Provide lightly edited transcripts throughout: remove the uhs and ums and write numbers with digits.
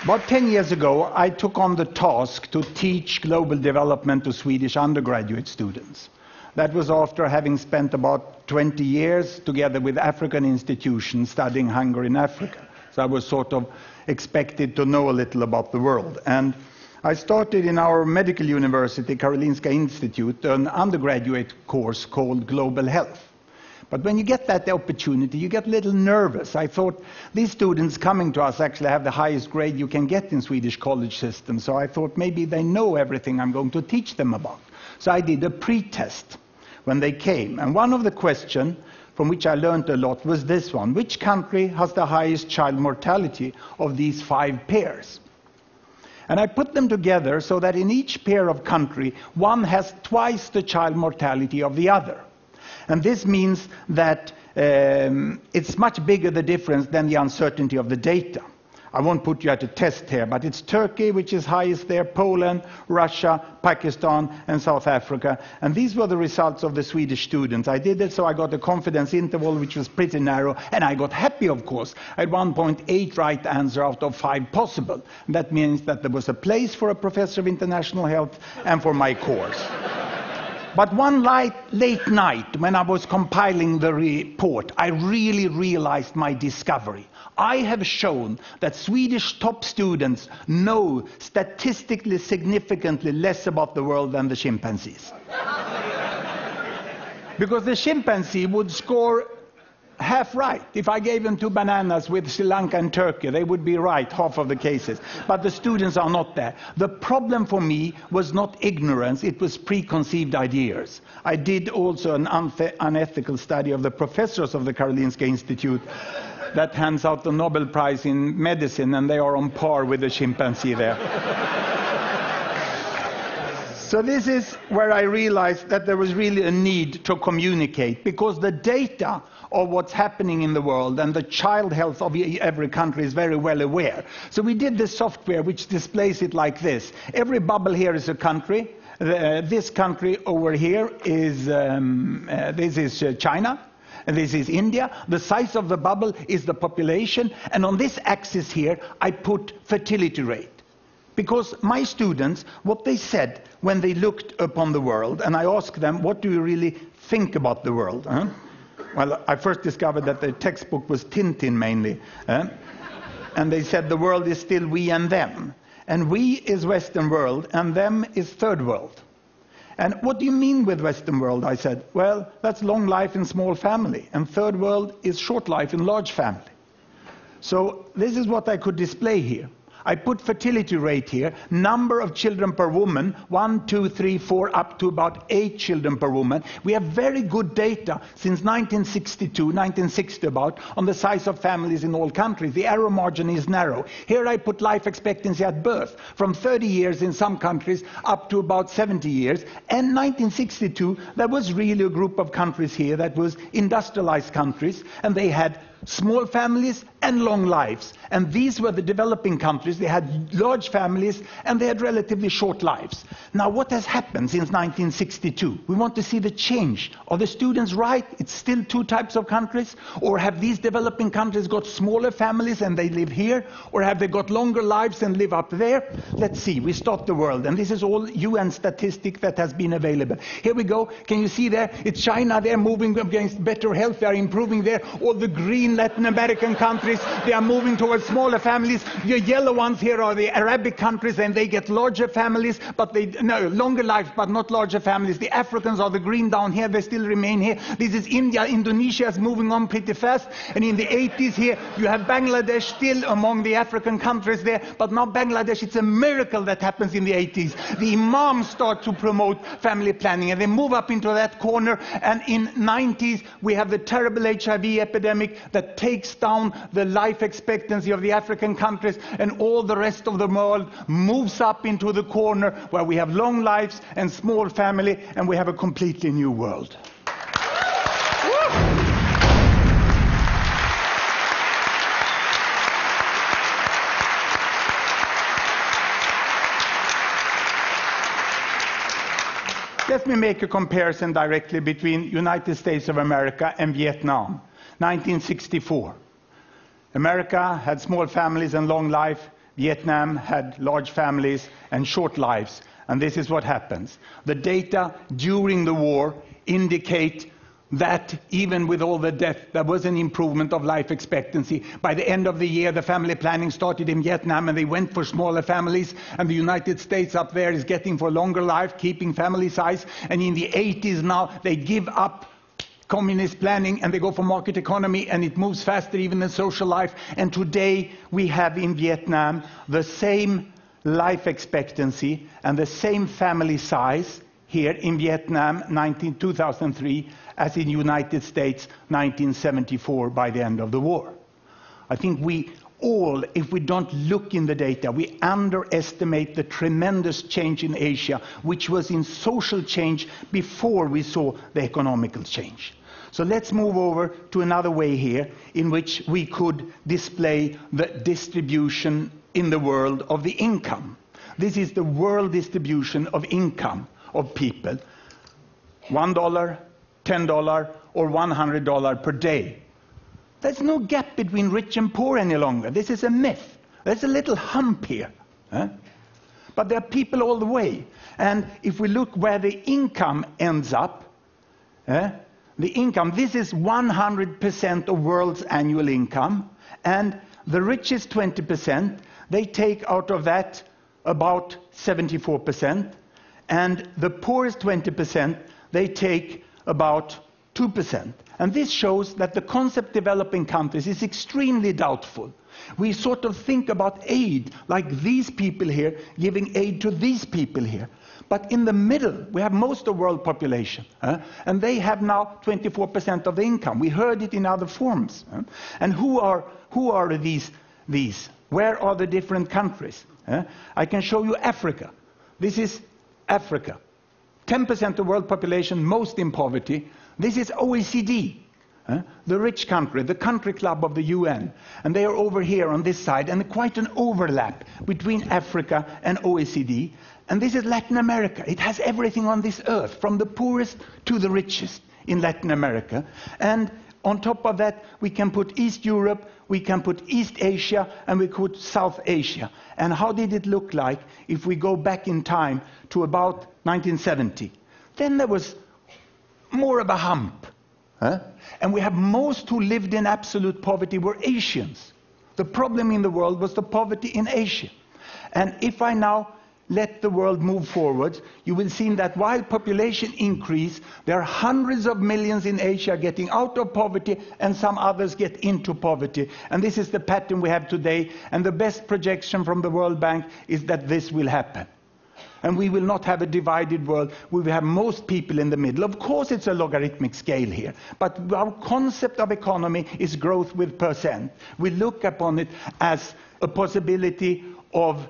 About 10 years ago, I took on the task to teach global development to Swedish undergraduate students. That was after having spent about 20 years together with African institutions studying hunger in Africa. So I was sort of expected to know a little about the world. And I started in our medical university, Karolinska Institute, an undergraduate course called Global Health. But when you get that opportunity, you get a little nervous. I thought these students coming to us actually have the highest grade you can get in Swedish college system. So I thought maybe they know everything I'm going to teach them about. So I did a pre-test when they came. And one of the questions from which I learned a lot was this one. Which country has the highest child mortality of these 5 pairs? And I put them together so that in each pair of country, one has twice the child mortality of the other. And this means that it's much bigger the difference than the uncertainty of the data. I won't put you at a test here, but it's Turkey, which is highest there, Poland, Russia, Pakistan, and South Africa. And these were the results of the Swedish students. I did it, so I got a confidence interval, which was pretty narrow, and I got happy, of course. I had 1.8 right answer out of 5 possible. And that means that there was a place for a professor of international health and for my course. But one late night, when I was compiling the report, I really realized my discovery. I have shown that Swedish top students know statistically significantly less about the world than the chimpanzees. Because the chimpanzee would score half right. If I gave them 2 bananas with Sri Lanka and Turkey, they would be right half of the cases. But the students are not there. The problem for me was not ignorance, it was preconceived ideas. I did also an unethical study of the professors of the Karolinska Institute that hands out the Nobel Prize in medicine, and they are on par with the chimpanzee there. So this is where I realized that there was really a need to communicate, because the data of what's happening in the world and the child health of every country is very well aware. So we did this software which displays it like this. Every bubble here is a country. This country over here is China. And this is India. The size of the bubble is the population. And on this axis here, I put fertility rate. Because my students, what they said when they looked upon the world, and I asked them, what do you really think about the world? Well, I first discovered that the textbook was Tintin mainly. And they said the world is still we and them. And we is Western world, and them is third world. And what do you mean with Western world? I said, well, that's long life in small family. And third world is short life in large family. So this is what I could display here. I put fertility rate here, number of children per woman, 1, 2, 3, 4, up to about 8 children per woman. We have very good data since 1962, 1960 about, on the size of families in all countries. The error margin is narrow. Here I put life expectancy at birth, from 30 years in some countries up to about 70 years. And 1962, there was really a group of countries here that was industrialized countries, and they had small families and long lives. And these were the developing countries. They had large families and they had relatively short lives. Now, what has happened since 1962? We want to see the change. Are the students right? It's still 2 types of countries? Or have these developing countries got smaller families and they live here? Or have they got longer lives and live up there? Let's see. We start the world. And this is all UN statistic that has been available. Here we go. Can you see there? It's China. They're moving against better health. They're improving there. All the green Latin American countries, they are moving towards smaller families. The yellow ones here are the Arabic countries, and they get larger families, but longer lives, but not larger families. The Africans are the green down here. They still remain here. This is India. Indonesia is moving on pretty fast. And in the 80s here, you have Bangladesh still among the African countries there. But now Bangladesh, it's a miracle that happens in the 80s. The imams start to promote family planning, and they move up into that corner. And in 90s, we have the terrible HIV epidemic that takes down the life expectancy of the African countries, and all the rest of the world moves up into the corner where we have long lives and small family, and we have a completely new world. Let me make a comparison directly between United States of America and Vietnam. 1964. America had small families and long life. Vietnam had large families and short lives. And this is what happens. The data during the war indicate that even with all the death, there was an improvement of life expectancy. By the end of the year, the family planning started in Vietnam, and they went for smaller families. And the United States up there is getting for longer life, keeping family size. And in the 80s now, they give up communist planning and they go for market economy, and it moves faster even than social life. And today we have in Vietnam the same life expectancy and the same family size here in Vietnam 2003 as in United States 1974 by the end of the war. I think we all, if we don't look in the data, we underestimate the tremendous change in Asia, which was in social change before we saw the economical change. So let's move over to another way here in which we could display the distribution in the world of the income. This is the world distribution of income of people. $1, $10, or $100 per day. There's no gap between rich and poor any longer. This is a myth. There's a little hump here. But there are people all the way. And if we look where the income ends up, the income, this is 100% of world's annual income. And the richest 20%, they take out of that about 74%. And the poorest 20%, they take about 2%. And this shows that the concept developing countries is extremely doubtful. We sort of think about aid, like these people here giving aid to these people here. But in the middle, we have most of the world population. And they have now 24% of the income. We heard it in other forms. And who are these? Where are the different countries? I can show you Africa. This is Africa. 10% of the world population, most in poverty. This is OECD, the rich country, the country club of the UN. And they are over here on this side, and quite an overlap between Africa and OECD. And this is Latin America. It has everything on this earth, from the poorest to the richest in Latin America. And on top of that, we can put East Europe, we can put East Asia, and we put South Asia. And how did it look like if we go back in time to about 1970? Then there was more of a hump. And we have most who lived in absolute poverty were Asians. The problem in the world was the poverty in Asia. And if I now let the world move forward, you will see that while population increase, there are hundreds of millions in Asia getting out of poverty, and some others get into poverty. And this is the pattern we have today. And the best projection from the World Bank is that this will happen. And we will not have a divided world. We will have most people in the middle. Of course, it's a logarithmic scale here. But our concept of economy is growth with percent. We look upon it as a possibility of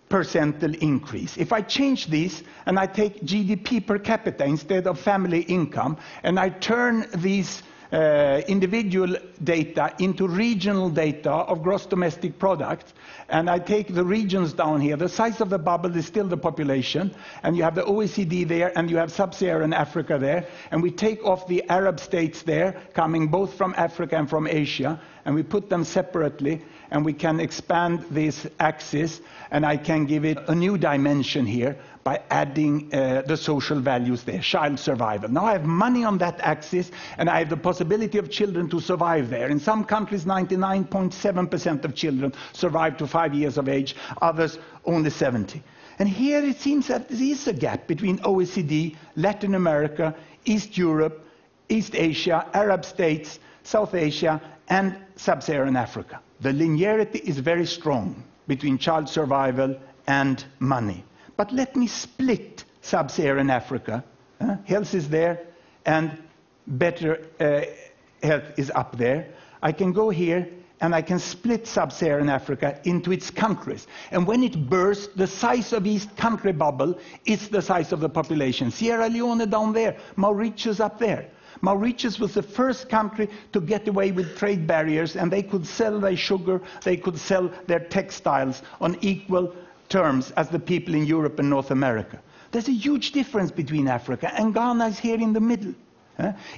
percentage increase. If I change this and I take GDP per capita instead of family income, and I turn these individual data into regional data of gross domestic product, and I take the regions down here, the size of the bubble is still the population, and you have the OECD there, and you have sub-Saharan Africa there, and we take off the Arab states there, coming both from Africa and from Asia, and we put them separately, and we can expand this axis, and I can give it a new dimension here by adding the social values there, child survival. Now I have money on that axis, and I have the possibility of children to survive there. In some countries, 99.7% of children survive to 5 years of age, others only 70. And here it seems that there is a gap between OECD, Latin America, East Europe, East Asia, Arab states, South Asia, and Sub-Saharan Africa. The linearity is very strong between child survival and money. But let me split Sub-Saharan Africa. Health is there, and better health is up there. I can go here, and I can split Sub-Saharan Africa into its countries. And when it bursts, the size of each country bubble is the size of the population. Sierra Leone down there, Mauritius up there. Mauritius was the first country to get away with trade barriers, and they could sell their sugar, they could sell their textiles on equal terms as the people in Europe and North America. There's a huge difference between Africa, and Ghana is here in the middle.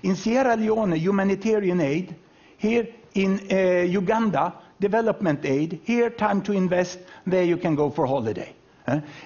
In Sierra Leone, humanitarian aid. Here in Uganda, development aid. Here, time to invest. There you can go for holiday.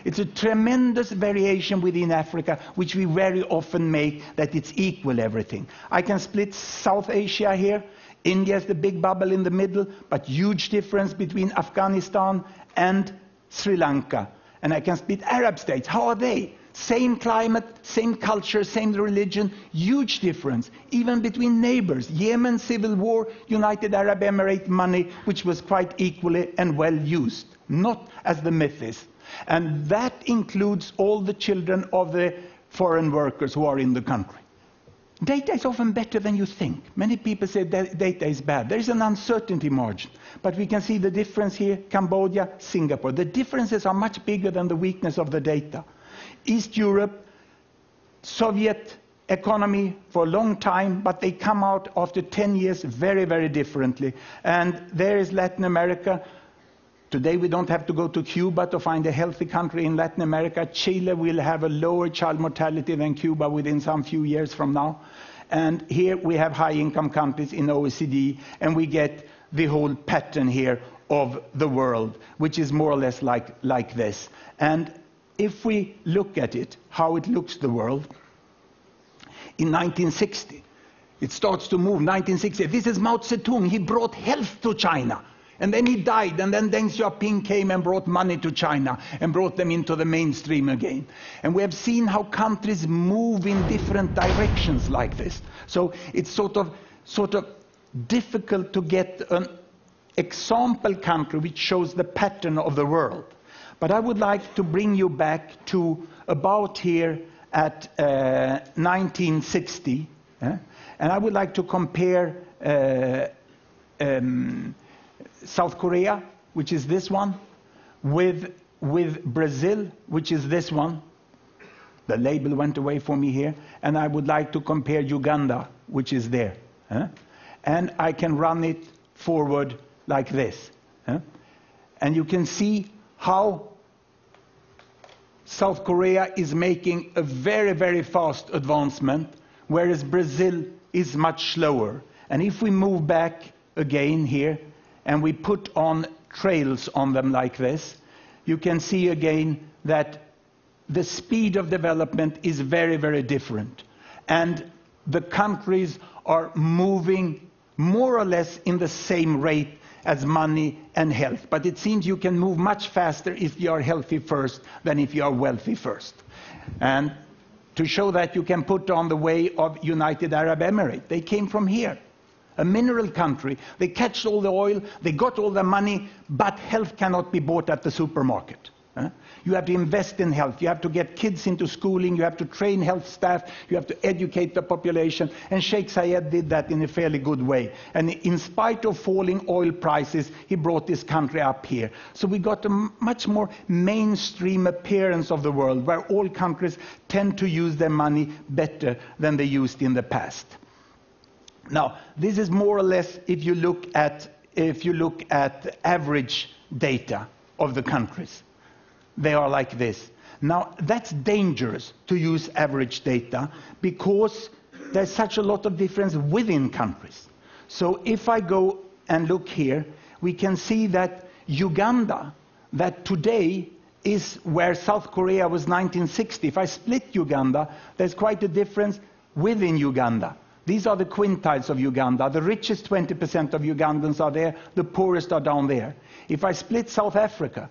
It's a tremendous variation within Africa, which we very often make that it's equal everything. I can split South Asia here. India is the big bubble in the middle, but huge difference between Afghanistan and Sri Lanka. And I can split Arab states. How are they? Same climate, same culture, same religion, huge difference. Even between neighbors. Yemen, civil war, United Arab Emirates money, which was quite equally and well used. Not as the myth is. And that includes all the children of the foreign workers who are in the country. Data is often better than you think. Many people say that data is bad. There is an uncertainty margin. But we can see the difference here, Cambodia, Singapore. The differences are much bigger than the weakness of the data. East Europe, Soviet economy for a long time, but they come out after 10 years very, very differently. And there is Latin America. Today we don't have to go to Cuba to find a healthy country in Latin America. Chile will have a lower child mortality than Cuba within some few years from now. And here we have high-income countries in OECD, and we get the whole pattern here of the world, which is more or less like this. And if we look at it, how it looks the world, in 1960, it starts to move, 1960. This is Mao Zedong. He brought health to China. And then he died, and then Deng Xiaoping came and brought money to China and brought them into the mainstream again. And we have seen how countries move in different directions like this. So it's sort of difficult to get an example country which shows the pattern of the world. But I would like to bring you back to about here at 1960. And I would like to compare South Korea, which is this one, with Brazil, which is this one. The label went away for me here. And I would like to compare Uganda, which is there. And I can run it forward like this. And you can see how South Korea is making a very, very fast advancement, whereas Brazil is much slower. And if we move back again here, and we put on trails on them like this, you can see again that the speed of development is very, very different. And the countries are moving more or less in the same rate as money and health. But it seems you can move much faster if you are healthy first than if you are wealthy first. And to show that, you can put on the way of United Arab Emirates. They came from here. A mineral country. They catch all the oil, they got all the money, but health cannot be bought at the supermarket. You have to invest in health. You have to get kids into schooling. You have to train health staff. You have to educate the population. And Sheikh Zayed did that in a fairly good way. And in spite of falling oil prices, he brought this country up here. So we got a much more mainstream appearance of the world, where all countries tend to use their money better than they used in the past. Now, this is more or less if you look at average data of the countries. They are like this. Now, that's dangerous to use average data because there's such a lot of difference within countries. So if I go and look here, we can see that Uganda, that today is where South Korea was 1960. If I split Uganda, there's quite a difference within Uganda. These are the quintiles of Uganda. The richest 20% of Ugandans are there. The poorest are down there. If I split South Africa,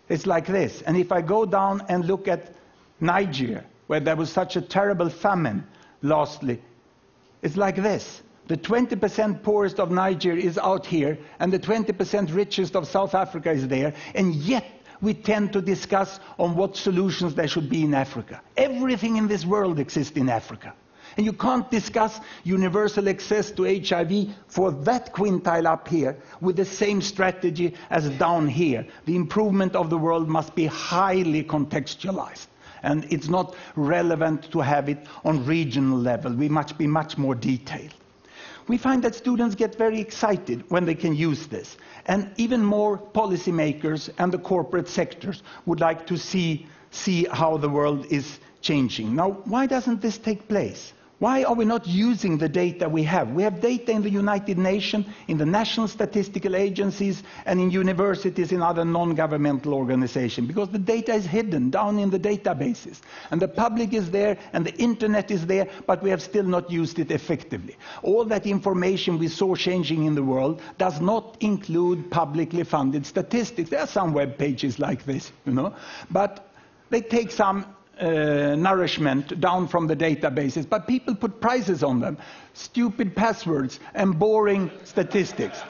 it's like this. And if I go down and look at Nigeria, where there was such a terrible famine lastly, it's like this. The 20% poorest of Nigeria is out here, and the 20% richest of South Africa is there. And yet we tend to discuss on what solutions there should be in Africa. Everything in this world exists in Africa. And you can't discuss universal access to HIV for that quintile up here with the same strategy as down here. The improvement of the world must be highly contextualized. And it's not relevant to have it on regional level. We must be much more detailed. We find that students get very excited when they can use this. And even more policymakers and the corporate sectors would like to see how the world is changing. Now, why doesn't this take place? Why are we not using the data we have? We have data in the United Nations, in the national statistical agencies, and in universities and other non-governmental organizations, because the data is hidden down in the databases. And the public is there, and the internet is there, but we have still not used it effectively. All that information we saw changing in the world does not include publicly funded statistics. There are some web pages like this, but they take some nourishment down from the databases, but people put prices on them, stupid passwords and boring statistics.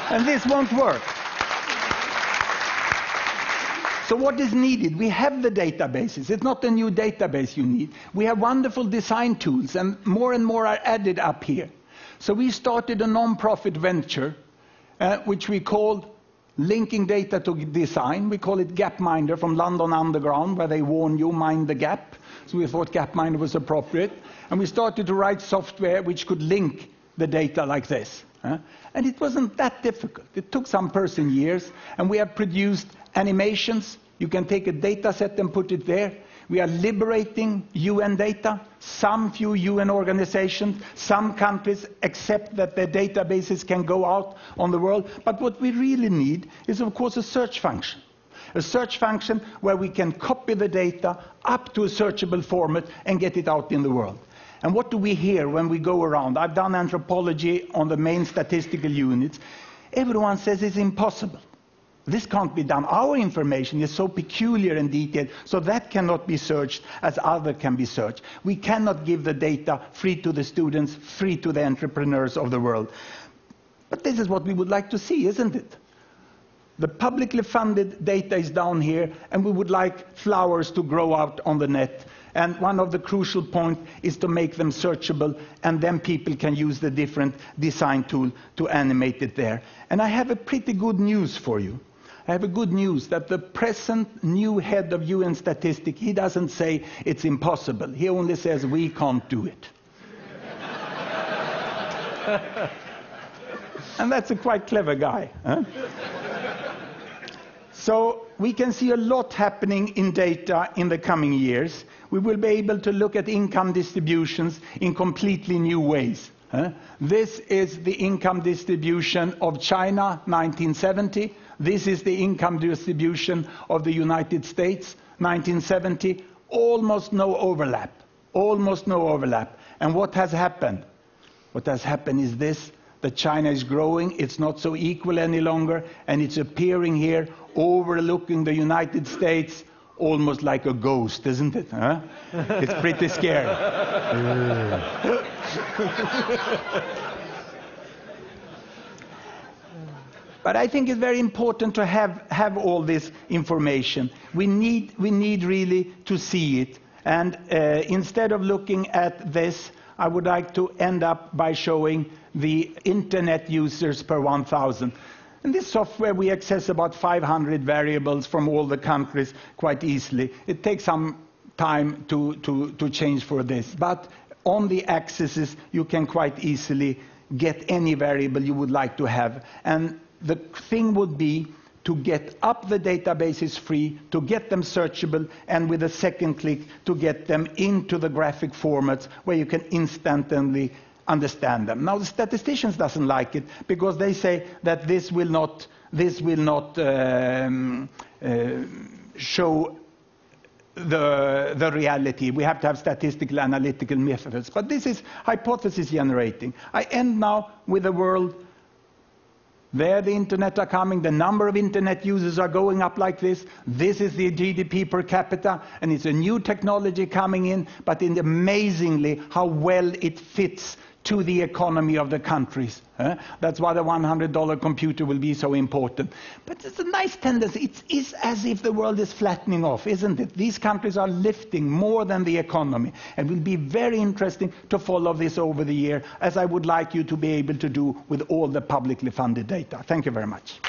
And this won't work. So what is needed? We have the databases. It's not a new database you need. We have wonderful design tools, and more are added up here. So we started a non-profit venture, which we called Linking Data to Design. We call it Gapminder, from London Underground, where they warn you, mind the gap. So we thought Gapminder was appropriate. And we started to write software which could link the data like this. And it wasn't that difficult. It took some person years. And we have produced animations. You can take a data set and put it there. We are liberating UN data. Some few UN organizations, some countries accept that their databases can go out on the world. But what we really need is, of course, a search function. A search function where we can copy the data up to a searchable format and get it out in the world. And what do we hear when we go around? I've done anthropology on the main statistical units. Everyone says it's impossible. This can't be done. Our information is so peculiar and detailed, so that cannot be searched as other can be searched. We cannot give the data free to the students, free to the entrepreneurs of the world. But this is what we would like to see, isn't it? The publicly funded data is down here, and we would like flowers to grow out on the net. And one of the crucial points is to make them searchable, and then people can use the different design tool to animate it there. And I have a pretty good news for you. I have a good news that the present new head of UN Statistics, he doesn't say it's impossible. He only says we can't do it. And that's a quite clever guy. Huh? So we can see a lot happening in data in the coming years. We will be able to look at income distributions in completely new ways. This is the income distribution of China, 1970. This is the income distribution of the United States, 1970. Almost no overlap. Almost no overlap. And what has happened? What has happened is this, that China is growing, it's not so equal any longer, and it's appearing here, overlooking the United States, almost like a ghost, isn't it? Huh? It's pretty scary. But I think it's very important to have all this information. We need really to see it. And instead of looking at this, I would like to end up by showing the internet users per 1,000. In this software, we access about 500 variables from all the countries quite easily. It takes some time to change for this. But on the axes, you can quite easily get any variable you would like to have. And the thing would be to get up the databases free, to get them searchable, and with a second click to get them into the graphic formats where you can instantly understand them. Now the statisticians doesn't like it because they say that this will not show the reality. We have to have statistical analytical methods. But this is hypothesis generating. I end now with a world where the internet are coming, the number of internet users are going up like this. This is the GDP per capita, and it's a new technology coming in, but amazingly how well it fits to the economy of the countries. That's why the $100 computer will be so important. But it's a nice tendency. It is as if the world is flattening off, isn't it? These countries are lifting more than the economy. And it will be very interesting to follow this over the year, as I would like you to be able to do with all the publicly funded data. Thank you very much.